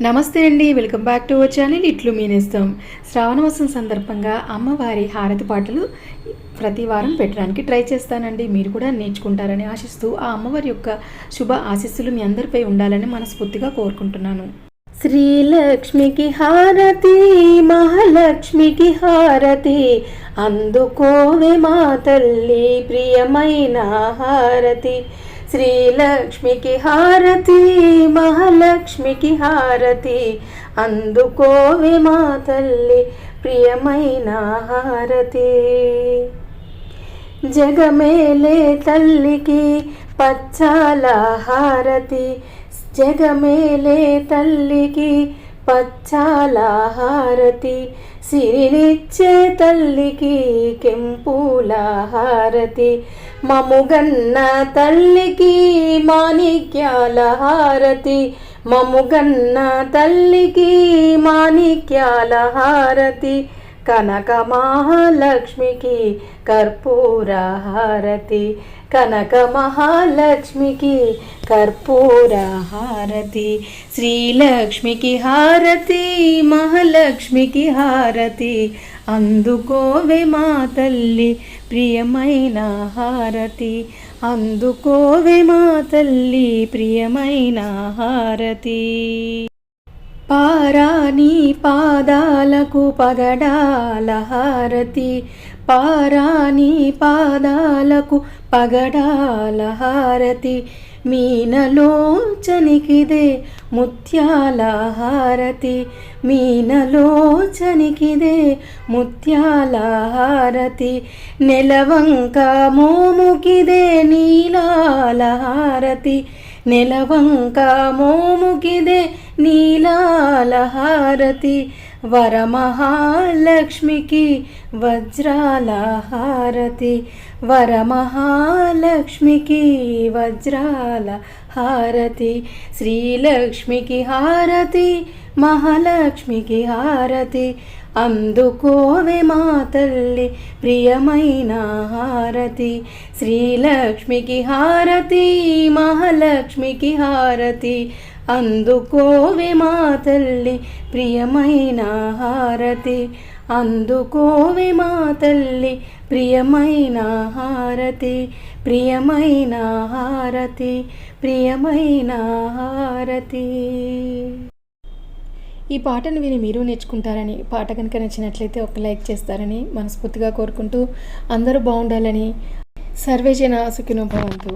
నమస్తే అండి, welcome back to our channel ఇట్లు మీ నేస్తం. శ్రావణమాసం సందర్భంగా అమ్మవారి హారతి పాటలు ప్రతి వారం పెట్టడానికి ట్రై చేస్తానండి. మీరు కూడా నేర్చుకుంటారని ఆశిస్తూ ఆ అమ్మవారి యొక్క శుభ ఆశీస్సులు మీ అందరిపై ఉండాలని మనస్ఫూర్తిగా కోరుకుంటున్నాను. శ్రీలక్ష్మికి హారతి, మహాలక్ష్మికి హారతి, అందుకోవే మా తల్లి ప్రియమైన హారతి. శ్రీలక్ష్మికి హారతి, మహాలక్ష్మికి హారతి, అందుకోవే మా తల్లి ప్రియమైన హారతి. జగమేలే తల్లికి పచ్చాల హారతి, జగమేలే తల్లికి పచ్చాల హారతి, సిరినిచ్చే తల్లికి కెంపుల హారతి, మముగన్న తల్లికి మాణిక్యాల హారతి, మముగన్న తల్లికి మాణిక్యాల హారతి, కనక మహాలక్ష్మికి కర్పూర హారతి, కనక మహాలక్ష్మికి కర్పూర హారతి. శ్రీలక్ష్మికి హారతి, మహాలక్ష్మికి హారతి, అందుకోవే మా తల్లి ప్రియమైన హారతి, అందుకోవే మా తల్లి ప్రియమైన హారతి. పారాని పాదాలకు పగడాల హారతి, పారాని పాదాలకు పగడాల హారతి, మీనలోచనికిదే ముత్యాల హారతి, మీనలోచనికిదే ముత్యాల హారతి, నెలవంక మోముకిదే నీలాల హారతి, నెలవంక మోముకిదే నీలాల హారతి, వరమహాలక్ష్మికి వజ్రాల హారతి, వరమహాలక్ష్మికి వజ్రాల హారతి. శ్రీలక్ష్మికి హారతి, మహాలక్ష్మికి హారతి, అందుకోవే మా తల్లి ప్రియమైన హారతి. శ్రీలక్ష్మికి హారతి, మహాలక్ష్మికి హారతి, అందుకోవే మా తల్లి ప్రియమైన హారతి, అందుకోవే మా తల్లి ప్రియమైన హారతి, ప్రియమైన హారతి, ప్రియమైన హారతి. ఈ పాటను విని మీరు నేర్చుకుంటారని, పాట కనుక నచ్చినట్లయితే ఒక లైక్ చేస్తారని మనస్ఫూర్తిగా కోరుకుంటూ అందరూ బాగుండాలని. సర్వేజన సుఖినో భవంతు.